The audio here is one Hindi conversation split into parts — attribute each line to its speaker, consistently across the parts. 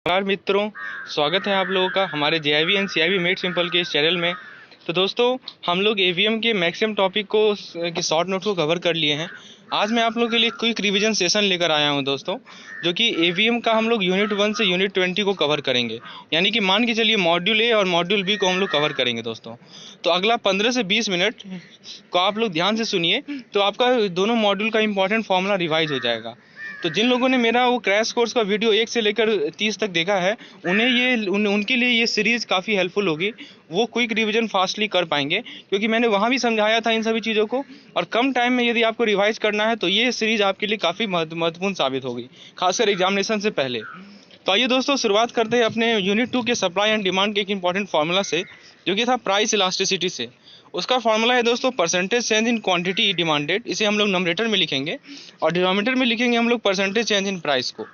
Speaker 1: नमस्कार मित्रों, स्वागत है आप लोगों का हमारे जेआईवी एंड सीआईवी मेड सिंपल के इस चैनल में। तो दोस्तों, हम लोग एवीएम के मैक्सिमम टॉपिक को की शॉर्ट नोट को कवर कर लिए हैं। आज मैं आप लोगों के लिए क्विक रिवीजन सेशन लेकर आया हूं दोस्तों, जो कि एवीएम का हम लोग यूनिट 1 से यूनिट 20 को कवर करेंगे। यानी कि मान के चलिए मॉड्यूल ए और मॉड्यूल बी को हम लोग कवर करेंगे दोस्तों। तो अगला 15 से 20 मिनट को आप लोग ध्यान से सुनिए, तो आपका दोनों मॉड्यूल का इंपॉर्टेंट फॉर्मूला रिवाइज हो जाएगा। तो जिन लोगों ने मेरा वो क्रैश कोर्स का वीडियो 1 से लेकर 30 तक देखा है, उनके लिए ये सीरीज़ काफ़ी हेल्पफुल होगी। वो क्विक रिवीजन फास्टली कर पाएंगे, क्योंकि मैंने वहाँ भी समझाया था इन सभी चीज़ों को। और कम टाइम में यदि आपको रिवाइज करना है तो ये सीरीज़ आपके लिए काफ़ी महत्वपूर्ण साबित होगी, खासकर एग्जामिनेशन से पहले। तो आइए दोस्तों, शुरुआत करते हैं अपने यूनिट 2 के सप्लाई एंड डिमांड के एक इंपॉर्टेंट फार्मूला से, जो कि था प्राइस इलास्टिसिटी से। उसका फार्मूला है दोस्तों percentage change in quantity demanded. इसे हम लोग नंबरेटर में लिखेंगे और डिनोमिनेटर में लिखेंगे हम लोग परसेंटेज चेंज इन प्राइस को।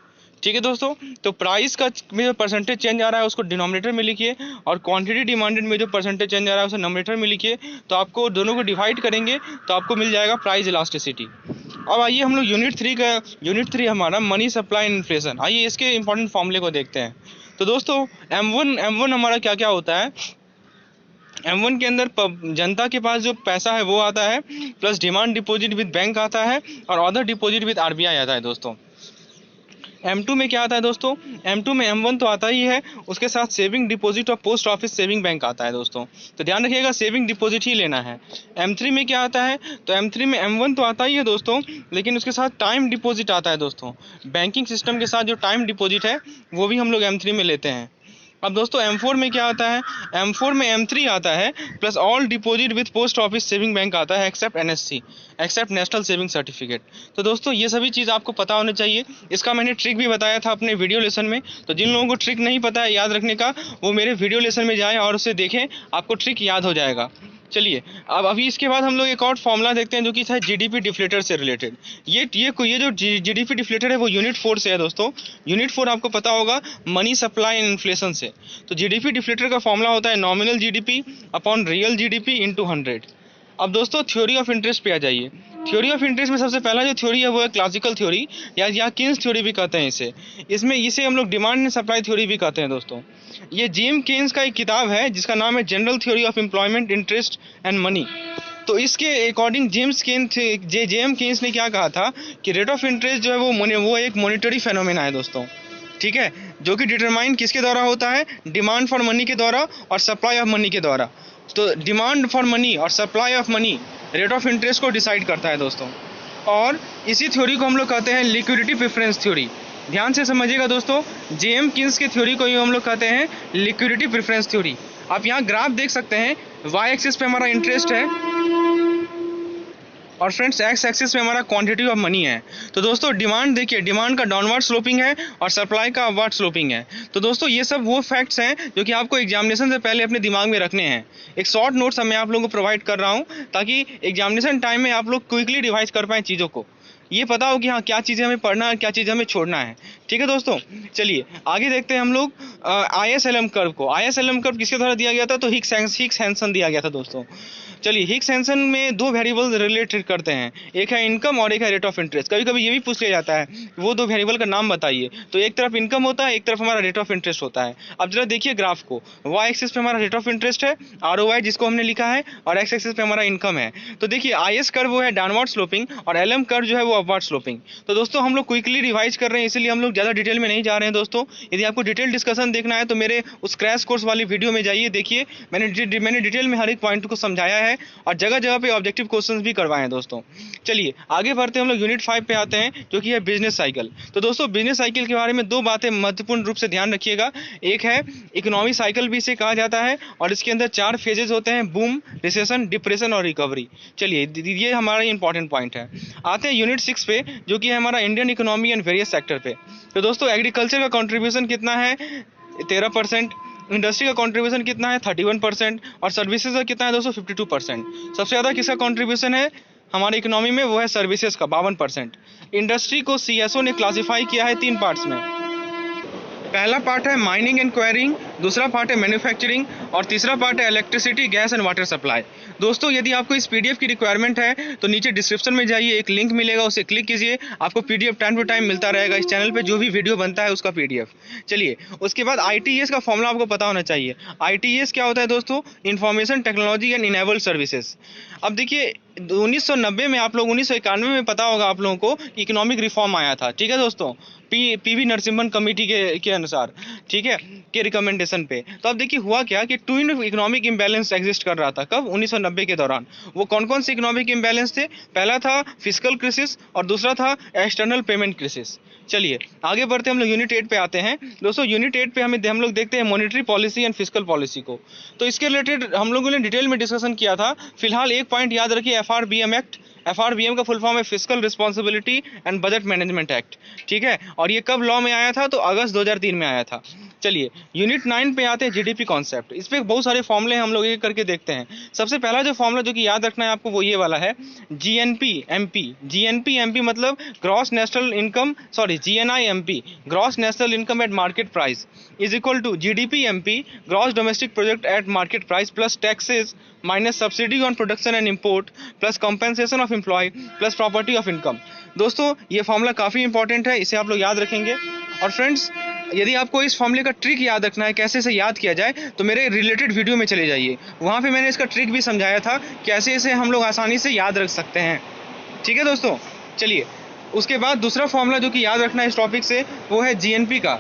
Speaker 1: ठीक है दोस्तों, तो प्राइस का में जो परसेंटेज चेंज आ रहा है उसको डिनोमिनेटर में लिखिए, और क्वांटिटी डिमांडेड में जो परसेंटेज चेंज आ रहा है उसे नंबरेटर में लिखिए। तो आपको दोनों को डिवाइड करेंगे तो आपको मिल जाएगा प्राइस इलास्टिसिटी। अब आइए हम लोग यूनिट 3 हमारा मनी सप्लाई एंड इन्फ्लेशन, आइए इसके इंपॉर्टेंट फॉर्मूले को देखते हैं। तो दोस्तों, M1 हमारा क्या क्या होता है। M1 के अंदर जनता के पास जो पैसा है वो आता है, plus demand deposit with bank आता है, और अदर डिपॉजिट विद आरबीआई आता है दोस्तों। M2 में क्या आता है दोस्तों, M2 में M1 तो आता ही है, उसके साथ सेविंग डिपॉजिट और पोस्ट ऑफिस सेविंग बैंक आता है दोस्तों। तो ध्यान रखिएगा, सेविंग डिपॉजिट ही लेना है। M3 में क्या आता है, तो M3 में M1 तो आता ही है दोस्तों, लेकिन उसके साथ टाइम डिपॉजिट आता है दोस्तों। बैंकिंग सिस्टम के साथ जो टाइम डिपॉजिट है वो भी हम लोग M3 में लेते हैं। अब दोस्तों M4 में क्या आता है, M4 में M3 आता है, plus all deposit with post office saving bank आता है, except NSC, except national saving certificate. तो दोस्तों, ये सभी चीज़ आपको पता होनी चाहिए। इसका मैंने ट्रिक भी बताया था अपने वीडियो लेसन में। तो जिन लोगों को ट्रिक नहीं पता है याद रखने का, वो मेरे वीडियो लेसन में जाएँ और उसे देखें, आपको ट्रिक याद हो जाएगा। चलिए, अब अभी इसके बाद हम लोग एक और फॉर्मूला देखते हैं, जो कि था जीडीपी डिफ्लेटर से रिलेटेड। ये जो जीडीपी डिफ्लेटर है वो यूनिट 4 से है दोस्तों। यूनिट 4 आपको पता होगा मनी सप्लाई एंड इन्फ्लेशन से। तो जीडीपी डिफ्लेटर का फॉर्मूला होता है nominal GDP upon real GDP into 100। अब दोस्तों, थ्योरी ऑफ इंटरेस्ट पे आ जाइए। थ्योरी ऑफ इंटरेस्ट में सबसे पहला जो थ्योरी है वो है क्लासिकल थ्योरी, या केन्स थ्योरी भी कहते हैं इसे हम लोग डिमांड एंड सप्लाई थ्योरी भी कहते हैं दोस्तों। ये जेम केन्स का एक किताब है जिसका नाम है general theory of employment, interest and money. तो इसके अकॉर्डिंग जेम केन्स ने क्या कहा था कि रेट ऑफ इंटरेस्ट जो है वो एक मॉनिटरी फेनोमेना है दोस्तों। ठीक है, जो कि डिटरमाइन किसके द्वारा होता है, डिमांड फॉर मनी के द्वारा और सप्लाई ऑफ मनी के द्वारा। तो डिमांड फॉर मनी और supply of money rate of interest को डिसाइड करता है दोस्तों। और इसी थ्योरी को हम लोग कहते हैं लिक्विडिटी प्रेफरेंस थ्योरी। ध्यान से समझिएगा दोस्तों, जेम किन्स के थ्योरी को ही हम लोग कहते हैं लिक्विडिटी प्रेफरेंस थ्योरी। आप यहाँ ग्राफ देख सकते हैं, वाई एक्सिस पे हमारा इंटरेस्ट है और फ्रेंड्स एक्स एक्सिस पे हमारा क्वांटिटी ऑफ मनी है। तो दोस्तों, डिमांड देखिए, डिमांड का डाउनवर्ड स्लोपिंग है और सप्लाई का अपवर्ड स्लोपिंग है। तो दोस्तों, ये सब वो फैक्ट्स हैं जो कि आपको एग्जामिनेशन से पहले अपने दिमाग में रखने हैं। एक शॉर्ट नोट्स मैं आप लोगों को प्रोवाइड कर रहा हूँ, ताकि एग्जामिनेशन टाइम में आप लोग क्विकली रिवाइज कर पाएँ चीज़ों को। ये पता हो कि हाँ, क्या चीज़ें हमें पढ़ना है, क्या चीज़ें हमें छोड़ना है। ठीक है दोस्तों, चलिए आगे देखते हैं हम लोग ISLM कर्व को। ISLM कर्व किसके द्वारा दिया गया था, तो हिक्स हैंसन दिया गया था दोस्तों। चलिए, हिक्स हैंसन में दो वेरिएबल रिलेटेड करते हैं, एक है इनकम और एक है रेट ऑफ इंटरेस्ट। कभी कभी ये भी पूछ लिया जाता है वो दो वेरिएबल का नाम बताइए, तो एक तरफ इनकम होता है, एक तरफ हमारा रेट ऑफ इंटरेस्ट होता है। अब जरा देखिए ग्राफ को, वाई एक्सिस पे हमारा रेट ऑफ इंटरेस्ट है, ROI जिसको हमने लिखा है, और एक्स एक्सिस पे हमारा इनकम है। तो देखिए, IS कर्व वो है डाउनवर्ड स्लोपिंग और LM कर्व जो है वो अपवर्ड स्लोपिंग। तो दोस्तों, हम लोग क्विकली रिवाइज कर रहे हैं, इसलिए हम लोग ज़्यादा डिटेल में नहीं जा रहे हैं दोस्तों। यदि आपको डिटेल डिस्कशन देखना है तो मेरे उस क्रैश कोर्स वाली वीडियो में जाइए, देखिए मैंने डिटेल में हर एक पॉइंट को समझाया है और जगह जगह पे ऑब्जेक्टिव क्वेश्चंस भी करवाए हैं दोस्तों। चलिए आगे बढ़ते हैं, हम लोग यूनिट 5 पे आते हैं, जो कि है बिजनेस साइकिल। तो दोस्तों, बिजनेस साइकिल के बारे में दो बातें महत्वपूर्ण रूप से ध्यान रखिएगा। एक है इकोनॉमिक साइकिल भी इसे कहा जाता है, और इसके अंदर 4 फेजेस होते हैं, बूम, रिसेशन, डिप्रेशन और रिकवरी। चलिए, ये हमारा इंपॉर्टेंट पॉइंट है। आते हैं यूनिट 6 पे, जो कि है हमारा Indian economy and various sector पे। तो दोस्तों, एग्रीकल्चर का कॉन्ट्रीब्यूशन कितना है, 13%। इंडस्ट्री का कंट्रीब्यूशन कितना है, 31%। और सर्विसेज का कितना है दोस्तों, 52%। सबसे ज़्यादा किसका कंट्रीब्यूशन है हमारी इकोनॉमी में, वो है सर्विसेज का, 52%। इंडस्ट्री को CSO ने क्लासीफाई किया है 3 पार्ट्स में। पहला पार्ट है माइनिंग एंड क्वेरिंग, दूसरा पार्ट है मैन्युफैक्चरिंग और तीसरा पार्ट है electricity, gas and water supply. दोस्तों यदि आपको इस पीडीएफ की रिक्वायरमेंट है तो नीचे डिस्क्रिप्शन में जाइए, एक लिंक मिलेगा, उसे क्लिक कीजिए, आपको पीडीएफ टाइम टू टाइम मिलता रहेगा। इस चैनल पे जो भी वीडियो बनता है उसका पीडीएफ। चलिए, उसके बाद आईटीएस का फॉर्मूला आपको पता होना चाहिए। आईटीएस क्या होता है दोस्तों? Information technology and enabled services. अब देखिए 1990 में, आप लोग 1991 में पता होगा आप लोगों को, इकोनॉमिक रिफॉर्म आया था, ठीक है दोस्तों, पीवी नरसिम्हन कमेटी के अनुसार, ठीक है, के रिकमेंडेशन पे। तो अब देखिए हुआ क्या कि ट्विन इकोनॉमिक इम्बैलेंस एग्जिस्ट कर रहा था। कब? 1990 के दौरान। वो कौन कौन से इकोनॉमिक इम्बैलेंस थे? पहला था फिस्कल क्राइसिस और दूसरा था एक्सटर्नल पेमेंट क्राइसिस। चलिए आगे बढ़ते हम लोग यूनिट 8 पे आते हैं। दोस्तों यूनिट 8 पे हम लोग देखते हैं monetary policy and fiscal policy को। तो इसके रिलेटेड हम लोगों ने डिटेल में डिस्कशन किया था। फिलहाल एक पॉइंट याद रखिए, एफआरबीएम एक्ट। एफआरबीएम का फुल फॉर्म है fiscal responsibility and budget management act, ठीक है, और ये कब लॉ में आया था? तो अगस्त 2003 में आया था। चलिए यूनिट 9 पे आते हैं, जीडीपी कॉन्सेप्ट। इस पे बहुत सारे फॉर्मूले हम लोग एक करके देखते हैं। सबसे पहला जो फॉर्मूला जो कि याद रखना है आपको वो ये वाला है, जीएनपी एमपी। जीएनपी एमपी मतलब gross national income, sorry GNI MP, gross national income at market price is equal to GDP MP, gross domestic product at market price plus taxes minus subsidy on production and import plus compensation of employ plus property of income. दोस्तों ये फॉर्मूला काफ़ी इंपॉर्टेंट है, इसे आप लोग याद रखेंगे। और फ्रेंड्स यदि आपको इस फॉर्मूले का ट्रिक याद रखना है, कैसे इसे याद किया जाए, तो मेरे रिलेटेड वीडियो में चले जाइए, वहाँ पे मैंने इसका ट्रिक भी समझाया था, कैसे इसे हम लोग आसानी से याद रख सकते हैं, ठीक है दोस्तों। चलिए उसके बाद दूसरा फॉर्मूला जो कि याद रखना है इस टॉपिक से, वो है जीएनपी का।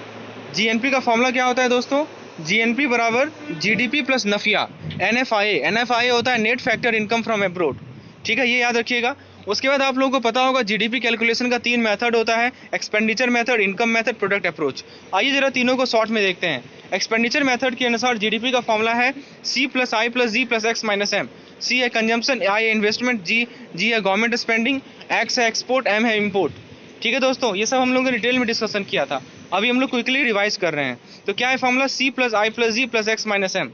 Speaker 1: जीएनपी का फॉर्मूला क्या होता है दोस्तों? जीएनपी बराबर GDP plus Nafiya. NFIA, NFIA होता है net factor income from abroad, ठीक है, ये याद रखिएगा। उसके बाद आप लोगों को पता होगा जीडीपी कैलकुलेशन का 3 मेथड होता है, expenditure method, income method, product approach. आइए जरा तीनों को शॉर्ट में देखते हैं। एक्सपेंडिचर मेथड के अनुसार जीडीपी का फॉर्मूला है सी plus I plus G plus X minus M. सी है कंजम्पशन, आई है इन्वेस्टमेंट, जी है गवर्नमेंट स्पेंडिंग, एक्स है एक्सपोर्ट, एम है इम्पोर्ट, ठीक है दोस्तों। ये सब हम लोगों ने डिटेल में डिस्कशन किया था, अभी हम लोग क्विकली रिवाइज कर रहे हैं। तो क्या है formula? C plus I plus G plus X minus M.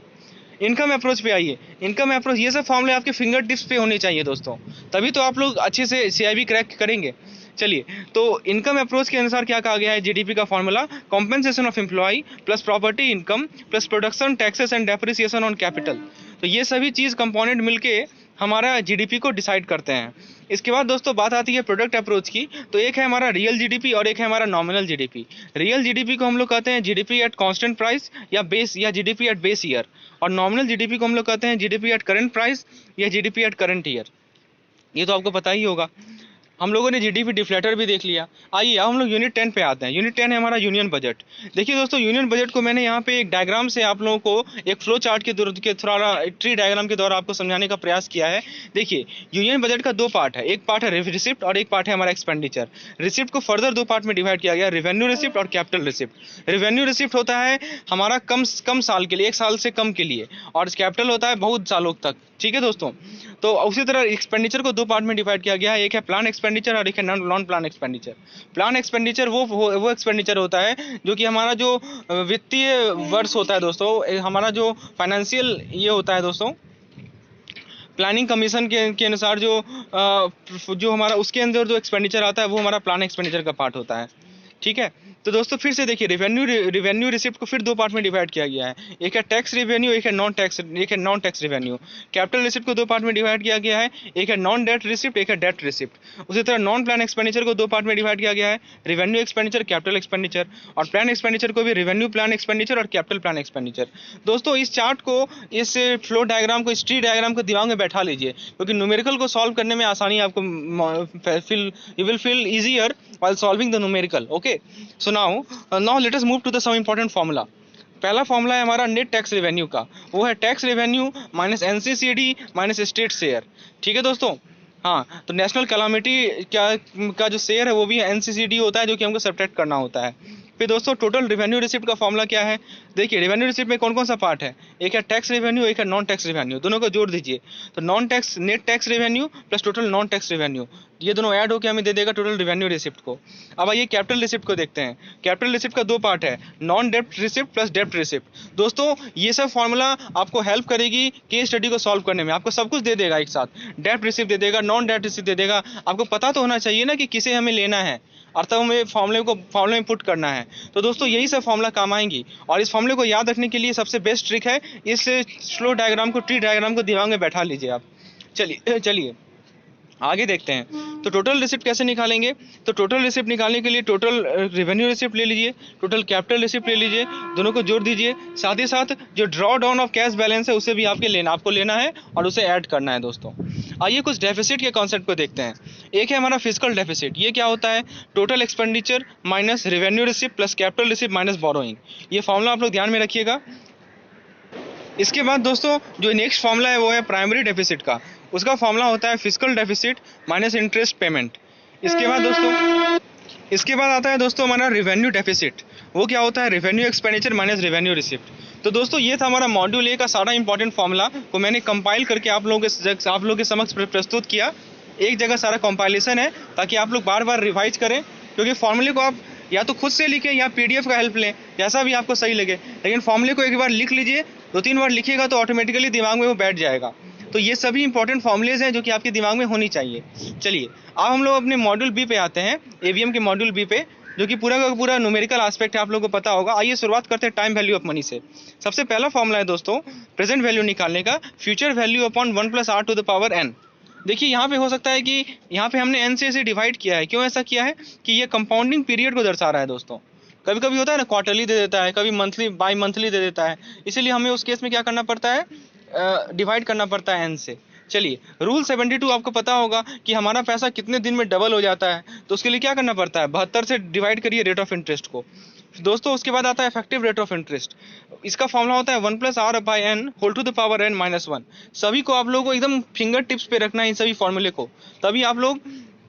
Speaker 1: Income approach पे आइए। इनकम अप्रोच, ये सब फॉर्मूले आपके फिंगर टिप्स पे होने चाहिए दोस्तों, तभी तो आप लोग अच्छे से सीआईबी क्रैक करेंगे। चलिए तो इनकम अप्रोच के अनुसार क्या कहा गया है? जीडीपी का formula compensation of employ plus property income plus production taxes and depreciation on capital. तो ये सभी चीज़ कंपोनेंट मिलके हमारा जीडीपी को डिसाइड करते हैं। इसके बाद दोस्तों बात आती है प्रोडक्ट अप्रोच की। तो एक है हमारा रियल जीडीपी और एक है हमारा नॉमिनल जीडीपी। रियल जीडीपी को हम लोग कहते हैं जीडीपी एट कांस्टेंट प्राइस या बेस, या जीडीपी एट बेस ईयर, और नॉमिनल जीडीपी को हम लोग कहते हैं जीडीपी एट करंट प्राइस या जीडीपी एट करंट ईयर। ये तो आपको पता ही होगा। हम लोगों ने जीडीपी डिफ्लेटर भी देख लिया। आइए अब हम लोग यूनिट 10 पे आते हैं। यूनिट 10 है हमारा यूनियन बजट। देखिए दोस्तों यूनियन बजट को मैंने यहाँ पे एक डायग्राम से आप लोगों को एक फ्लो चार्ट के थोड़ा ट्री डायग्राम के द्वारा आपको समझाने का प्रयास किया है। देखिए यूनियन बजट का 2 पार्ट है, एक पार्ट है रिसिप्ट और एक पार्ट है हमारा एक्सपेंडिचर। रिसिप्ट को फर्दर 2 पार्ट में डिवाइड किया गया, रेवेन्यू रिसिप्ट और कैपिटल रिसिप्ट। रेवेन्यू रिसिप्ट होता है हमारा कम साल के लिए, 1 साल से कम के लिए, और कैपिटल होता है बहुत सालों तक, ठीक है दोस्तों। तो उसी तरह एक्सपेंडिचर को 2 पार्ट में डिवाइड किया गया है, एक है प्लान एक्सपेंडिचर और एक है non plan expenditure. Plan expenditure वो एक्सपेंडिचर होता है जो कि हमारा जो वित्तीय वर्ष होता है दोस्तों, हमारा जो फाइनेंशियल ये होता है दोस्तों, प्लानिंग कमीशन के अनुसार जो हमारा उसके अंदर जो एक्सपेंडिचर आता है वो हमारा प्लान एक्सपेंडिचर का पार्ट होता है, ठीक है। तो दोस्तों फिर से देखिए रेवेन्यू रिसिप्ट को फिर 2 पार्ट में डिवाइड किया गया है, एक है टैक्स रेवेन्यू, एक है non tax revenue. Capital receipt को 2 पार्ट में डिवाइड किया गया है, एक है नॉन डेट रिसिप्ट, एक है डेट रिसिप्ट। उसी तरह नॉन प्लान एक्सपेंडिचर को 2 पार्ट में डिवाइड किया गया है, रेवेन्यू एक्सपेंडिचर, कैपिटल एक्सपेंडिचर, और प्लान एक्सपेंडिचर को भी रेवेन्यू प्लान एक्सपेंडिचर और कैपिटल प्लान एक्सपेंडिचर। दोस्तों इस चार्ट को, इस फ्लो डायग्राम को, इस ट्री डायग्राम को दिमाग में बैठा लीजिए, क्योंकि न्यूमेरिकल को सॉल्व करने में आसानी आपको you will feel easier while solving the numerical. Okay, so now let us move to the some important formula. पहला फॉर्मूला है हमारा नेट टैक्स रेवेन्यू का, वो है tax revenue minus NCCD minus state share, ठीक है दोस्तों। हाँ, तो नेशनल कैलामिटी का जो शेयर है वो भी एनसीसीडी होता है, जो कि हमको सब्ट्रैक्ट करना होता है। फिर दोस्तों टोटल रेवेन्यू रिसिप्ट का फॉर्मूला क्या है? देखिए रेवेन्यू रिसिप्ट में कौन कौन सा पार्ट है, एक है टैक्स रेवेन्यू, एक है नॉन टैक्स रेवेन्यू, दोनों को जोड़ दीजिए तो non tax net tax revenue plus total non tax revenue, ये दोनों ऐड होकर हमें दे देगा टोटल रेवेन्यू रिसिप्ट को। अब आइए कैपिटल रिसिप्ट को देखते हैं। कैपिटल रिसिप्ट का 2 पार्ट है, नॉन डेप्ट रिसिप्ट प्लस डेप्ट रिसिप्ट। दोस्तों ये सब फॉर्मूला आपको हेल्प करेगी केस स्टडी को सॉल्व करने में, आपको सब कुछ दे देगा एक साथ, डेप्ट रिसिप्ट दे देगा, नॉन डेप्ट रिसिप्ट दे देगा। आपको पता तो होना चाहिए ना कि किसे हमें लेना है, और तब हमें फॉर्मूले में पुट करना है। तो दोस्तों यही सब फॉर्मूला काम आएंगी, और इस फॉर्मूले को याद रखने के लिए सबसे बेस्ट ट्रिक है, इस स्लो डायग्राम को, ट्री डायग्राम को दिमाग में बैठा लीजिए आप। चलिए आगे देखते हैं। तो टोटल रिसिप्ट कैसे निकालेंगे? तो टोटल रिसिप्ट निकालने के लिए टोटल रेवेन्यू रिसिप्ट ले लीजिए, टोटल कैपिटल रिसिप्ट ले लीजिए, दोनों को जोड़ दीजिए। साथ ही साथ जो draw down of cash balance है उसे भी आपको लेना है और उसे ऐड करना है दोस्तों। आइए कुछ डेफिसिट के कॉन्सेप्ट को देखते हैं। एक है हमारा फिजिकल डेफिसिट। ये क्या होता है? Total expenditure minus revenue receipt plus capital receipt minus borrowing. ये फॉर्मूला आप लोग ध्यान में रखिएगा। इसके बाद दोस्तों जो नेक्स्ट फॉर्मूला है वो है प्राइमरी डेफिसिट का। उसका फॉर्मूला होता है physical deficit minus interest payment. इसके बाद आता है दोस्तों हमारा रेवेन्यू डेफिसिट। वो क्या होता है? Revenue expenditure minus revenue receipt. तो दोस्तों ये था हमारा मॉड्यूल ए का सारा इंपॉर्टेंट फॉर्मूला को मैंने कंपाइल करके आप लोगों के समक्ष प्रस्तुत किया। एक जगह सारा कंपाइलेशन है ताकि आप लोग बार बार रिवाइज करें, क्योंकि फॉर्मूले को आप या तो खुद से लिखें या पीडीएफ का हेल्प लें, जैसा भी आपको सही लगे, लेकिन फॉर्मूले को एक बार लिख लीजिए। 2-3 बार लिखिएगा तो ऑटोमेटिकली दिमाग में वो बैठ जाएगा। तो ये सभी इंपॉर्टेंट फॉर्मूलेज हैं जो कि आपके दिमाग में होनी चाहिए। चलिए अब हम लोग अपने मॉड्यूल बी पे आते हैं, एवीएम के मॉड्यूल बी पे, जो कि पूरा का पूरा न्यूमेरिकल एस्पेक्ट है, आप लोगों को पता होगा। आइए शुरुआत करते हैं टाइम वैल्यू ऑफ मनी से। सबसे पहला फॉर्मूला है दोस्तों प्रेजेंट वैल्यू निकालने का, future value upon 1 + r to the power n। देखिए यहाँ पे हो सकता है कि यहाँ पे हमने n से इसे डिवाइड किया है। क्यों ऐसा किया है? कि ये कंपाउंडिंग पीरियड को दर्शा रहा है दोस्तों। कभी कभी होता है ना, क्वार्टरली दे देता है, कभी मंथली बाई मंथली दे देता है, इसीलिए हमें उस केस में क्या करना पड़ता है? डिवाइड करना पड़ता है n से। चलिए रूल 72 आपको पता होगा कि हमारा पैसा कितने दिन में डबल हो जाता है, तो उसके लिए क्या करना पड़ता है? 72 से डिवाइड करिए रेट ऑफ इंटरेस्ट को दोस्तों। उसके बाद आता है इफेक्टिव रेट ऑफ इंटरेस्ट। इसका फॉर्मूला होता है 1 + r/n whole to the power n - 1। सभी को आप लोगों को एकदम फिंगर टिप्स पे रखना है इन सभी फॉर्मूले को, तभी आप लोग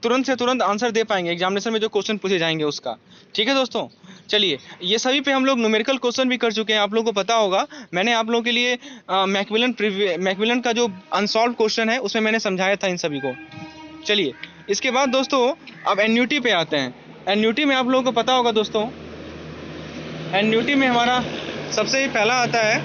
Speaker 1: तुरंत से तुरंत आंसर दे पाएंगे एग्जामिनेशन में जो क्वेश्चन पूछे जाएंगे उसका। ठीक है दोस्तों, चलिए ये सभी पे हम लोग न्यूमेरिकल क्वेश्चन भी कर चुके हैं। आप लोगों को पता होगा मैंने आप लोगों के लिए मैकमिलन का जो अनसॉल्व क्वेश्चन है उसमें मैंने समझाया था इन सभी को। चलिए इसके बाद दोस्तों अब एन्युटी पे आते हैं। एन्युटी में आप लोगों को पता होगा दोस्तों, एन्युटी में हमारा सबसे पहला आता है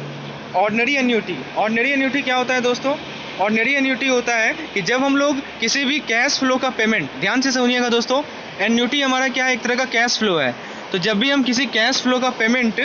Speaker 1: ऑर्डिनरी एन्युटी। ऑर्डिनरी एन्युटी क्या होता है दोस्तों? ऑर्डिनरी एन्युटी होता है कि जब हम लोग किसी भी कैश फ्लो का पेमेंट, ध्यान से सुनिएगा दोस्तों, एन्युटी हमारा क्या है? एक तरह का कैश फ्लो है। तो जब भी हम किसी कैश फ्लो का पेमेंट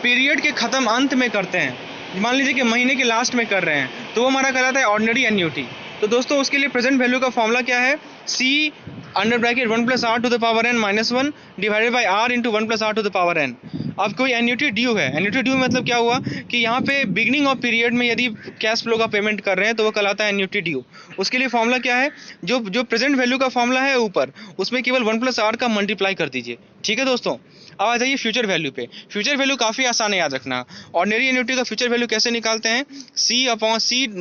Speaker 1: पीरियड के ख़त्म अंत में करते हैं, मान लीजिए कि महीने के लास्ट में कर रहे हैं, तो वो हमारा कहलाता है ऑर्डिनरी एन्युटी। तो दोस्तों उसके लिए प्रेजेंट वैल्यू का फॉर्मूला क्या है? C under bracket 1 + r to the power n - 1 divided by r into 1 + r to the power n। अब कोई एन्युटी ड्यू है। एन्युटी ड्यू मतलब क्या हुआ कि यहाँ पे बिगनिंग ऑफ पीरियड में यदि कैश फ्लो का पेमेंट कर रहे हैं तो वो कहलाता है एन्युटी ड्यू। उसके लिए फॉर्मूला क्या है? जो प्रेजेंट वैल्यू का फॉर्मूला है ऊपर, उसमें केवल 1 + r का मल्टीप्लाई कर दीजिए। ठीक है दोस्तों, अब आ जाइए फ्यूचर वैल्यू पे। फ्यूचर वैल्यू काफ़ी आसान है याद रखना। ऑर्डिनरी एन्युटी का फ्यूचर वैल्यू कैसे निकालते हैं? C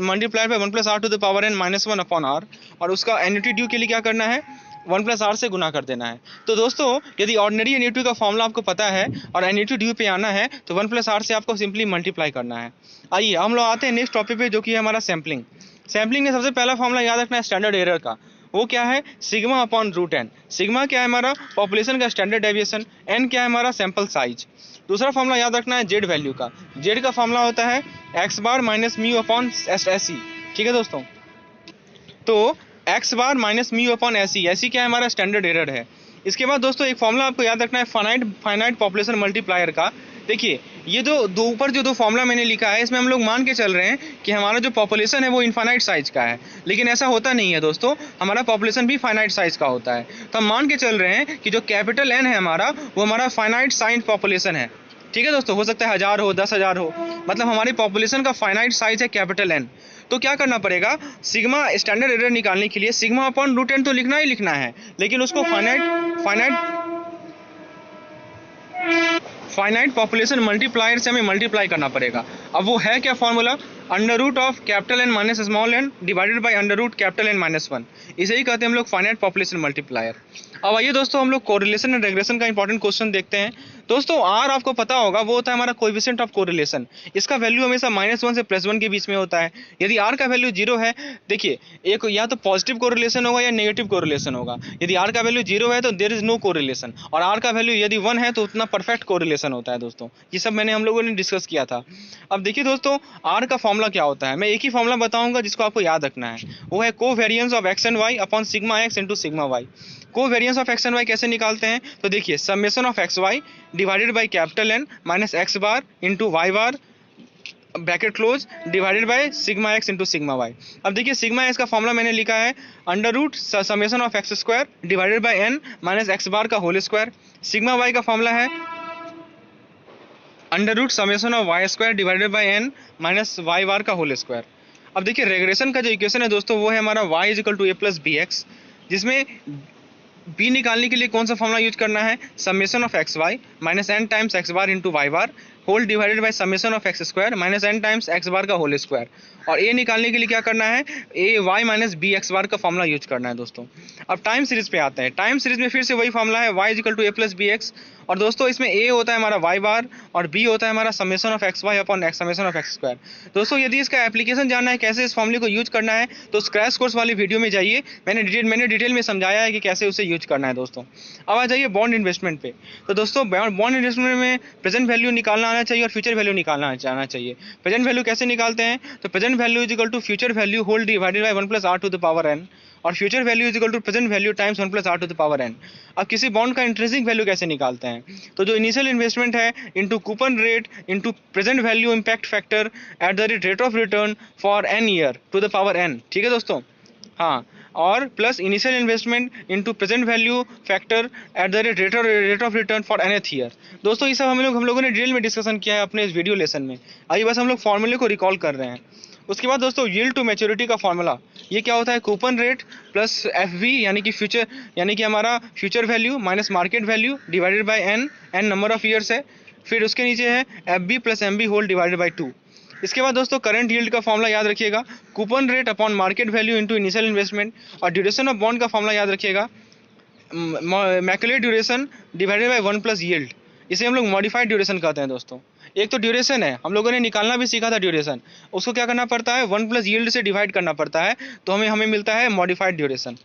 Speaker 1: multiply by 1 + r to the power n - 1 upon r, और उसका एन्युटी ड्यू के लिए क्या करना है? 1 + r से गुना कर देना है। तो दोस्तों यदि ऑर्डिनरी एन्युटी का फॉर्मूला आपको पता है और एन्युटी ड्यू पे आना है तो 1 + r से आपको सिंपली मल्टीप्लाई करना है। आइए हम लोग आते हैं नेक्स्ट टॉपिक पे, जो कि है हमारा सैम्पलिंग। सैम्पलिंग में सबसे पहला फॉर्मूला याद रखना है स्टैंडर्ड एरर का। वो क्या है? Sigma upon √n। सिग्मा क्या है? हमारा पॉपुलेशन का स्टैंडर्ड डेविएशन। n क्या है? हमारा सैंपल साइज। दूसरा फॉर्मूला याद रखना है जेड वैल्यू का। जेड का फॉर्मूला होता है x bar minus mu upon SE। ठीक है दोस्तों, तो x bar minus mu upon SE। SE क्या है? हमारा स्टैंडर्ड एरर है। इसके बाद दोस्तों एक फॉर्मूला आपको याद रखना है फाइनाइट पॉपुलेशन मल्टीप्लायर का। देखिए ये जो ऊपर जो दो फॉर्मूला मैंने लिखा है, इसमें हम लोग मान के चल रहे हैं कि हमारा जो पॉपुलेशन है वो इनफाइनाइट साइज का है, लेकिन ऐसा होता नहीं है दोस्तों। हमारा पॉपुलेशन भी फाइनाइट साइज का होता है। तो हम मान के चल रहे हैं कि जो कैपिटल N है हमारा, वो हमारा फाइनाइट साइज पॉपुलेशन है। ठीक है दोस्तों, हो सकता है 1000 हो, 10,000 हो, मतलब हमारी पॉपुलेशन का फाइनाइट साइज है कैपिटल N। तो क्या करना पड़ेगा? सिग्मा स्टैंडर्ड एरर निकालने के लिए सिग्मा अपॉन √n तो लिखना ही लिखना है, लेकिन उसको फाइनाइट पॉपुलेशन मल्टीप्लायर से हमें मल्टीप्लाई करना पड़ेगा। अब वो है क्या formula? √of capital N minus small n divided by √ capital N - 1। इसे ही कहते हैं हम लोग फाइनाइट पॉपुलेशन मल्टीप्लायर। अब आइए दोस्तों हम लोग कोरिलेशन एंड रेग्रेशन का इंपॉर्टेंट क्वेश्चन देखते हैं। दोस्तों R आपको पता होगा वो होता है हमारा कोएफिशिएंट ऑफ कोरिलेशन। इसका वैल्यू हमेशा -1 से +1 के बीच में होता है। यदि R का वैल्यू 0 है, देखिए एक या तो पॉजिटिव कोरिलेशन होगा या नेगेटिव कोरिलेशन होगा। यदि R का वैल्यू 0 है तो देयर इज नो कोरिलेशन, और R का वैल्यू यदि 1 है तो उतना परफेक्ट कोरिलेशन होता है दोस्तों। ये सब मैंने हम लोगों ने डिस्कस किया था। अब देखिए दोस्तों R का फॉर्मूला क्या होता है, मैं एक ही फॉर्मूला बताऊंगा जिसको आपको याद रखना है। वो है covariance of x and y upon sigma x into sigma y। Covariance of X and Y कैसे निकालते हैं, तो देखिए summation of X Y divided by capital N minus X bar into Y bar bracket close divided by sigma X into sigma Y. अब देखिए सिग्मा एक्स का फॉर्मूला मैंने लिखा है under root summation of X square divided by N minus X bar का होल स्क्वायर। सिग्मा वाई का फॉर्मूला है under root summation of Y square divided by N minus Y bar का होल स्क्वायर। अब देखिए रेग्रेशन का जो इक्वेशन है दोस्तों वो है हमारा y is equal to A plus B X, जिसमें b निकालने के लिए कौन सा फॉर्मूला यूज करना है, summation of X Y minus N times X bar into Y bar whole divided by summation of X square minus N times X bar का होल स्क्वायर। और a निकालने के लिए क्या करना है, ए Y minus B x bar का फॉर्मूला यूज करना है दोस्तों। अब टाइम सीरीज पे आते हैं। टाइम सीरीज में फिर से वही फॉर्मूला है y is equal to A plus B X, और दोस्तों इसमें a होता है हमारा y बार और b होता है हमारा summation of X Y upon X summation of X square. दोस्तों यदि इसका एप्लीकेशन जानना है कैसे इस फॉर्मूले को यूज करना है तो क्रैश कोर्स वाली वीडियो में जाइए, मैंने डिटेल में समझाया है कि कैसे उसे यूज करना है दोस्तों। अब आ जाइए बॉन्ड इन्वेस्टमेंट पे। तो दोस्तों बॉन्ड इन्वेस्टमेंट में प्रेजेंट वैल्यू निकालना आना चाहिए और फ्यूचर वैल्यू निकालना आना चाहिए। प्रेजेंट वैल्यू कैसे निकालते हैं, तो present value is equal to future value whole divided by 1 plus R to the power N, और future value is equal to present value times 1 plus R to the power N. अब किसी बॉन्ड का इंट्रिंसिक वैल्यू कैसे निकालते हैं, तो जो इनिशियल इन्वेस्टमेंट है into coupon rate into present value impact factor at the rate of return for N year to the power N. ठीक है दोस्तों, हाँ, और plus initial investment into present value factor at the rate of return for nth year. दोस्तों ये सब हम लोगों ने डिटेल में डिस्कशन किया है अपने इस वीडियो लेसन में। आइए बस हम लोग फॉर्मूले को रिकॉल कर रहे हैं। उसके बाद दोस्तों यील्ड टू मैच्योरिटी का फॉर्मूला, ये क्या होता है, coupon rate plus F V यानी कि हमारा future value minus market value divided by N number of years है। फिर उसके नीचे है F B plus M B whole divided by 2। इसके बाद दोस्तों करंट यील्ड का फॉर्मूला याद रखिएगा, coupon rate upon market value into initial investment. और ड्यूरेशन ऑफ बॉन्ड का फॉर्मूला याद रखिएगा, Macaulay duration divided by 1 plus yield. इसे हम लोग मॉडिफाइड ड्यूरेशन कहते हैं दोस्तों। एक तो ड्यूरेशन है, हम लोगों ने निकालना भी सीखा था ड्यूरेशन, उसको क्या करना पड़ता है 1 प्लस यील्ड से डिवाइड करना पड़ता है, तो हमें मिलता है मॉडिफाइड ड्यूरेशन।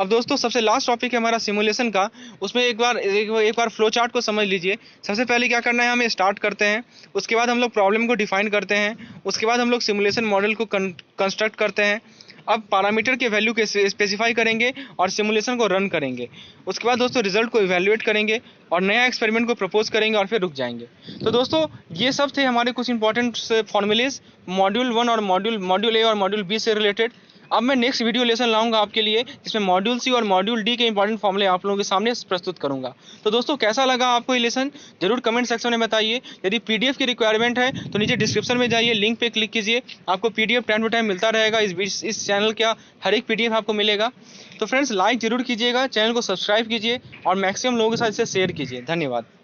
Speaker 1: अब दोस्तों सबसे लास्ट टॉपिक है हमारा सिमुलेशन का, उसमें एक बार फ्लो चार्ट को समझ लीजिए। सबसे पहले क्या करना है, हमें स्टार्ट करते हैं, उसके बाद हम लोग प्रॉब्लम को डिफाइन करते हैं, उसके बाद हम लोग सिमुलेशन मॉडल को कंस्ट्रक्ट करते हैं। अब पैरामीटर के वैल्यू के स्पेसिफाई करेंगे और सिमुलेशन को रन करेंगे। उसके बाद दोस्तों रिजल्ट को इवैल्यूएट करेंगे और नया एक्सपेरिमेंट को प्रपोज करेंगे और फिर रुक जाएंगे। तो दोस्तों ये सब थे हमारे कुछ इंपॉर्टेंट फॉर्मूलेज मॉड्यूल 1 और मॉड्यूल ए और मॉड्यूल बी से रिलेटेड। अब मैं नेक्स्ट वीडियो लेसन लाऊंगा आपके लिए, जिसमें मॉड्यूल सी और मॉड्यूल डी के इंपॉर्टेंट फॉर्मूले आप लोगों के सामने प्रस्तुत करूंगा। तो दोस्तों कैसा लगा आपको ये लेसन, जरूर कमेंट सेक्शन में बताइए। यदि पीडीएफ की रिक्वायरमेंट है तो नीचे डिस्क्रिप्शन में जाइए, लिंक पे क्लिक कीजिए, आपको पीडीएफ टाइम टू टाइम मिलता रहेगा। इस चैनल का हर एक पीडीएफ आपको मिलेगा। तो फ्रेंड्स लाइक जरूर कीजिएगा, चैनल को सब्सक्राइब कीजिए और मैक्सिमम लोगों के साथ इसे शेयर कीजिए। धन्यवाद।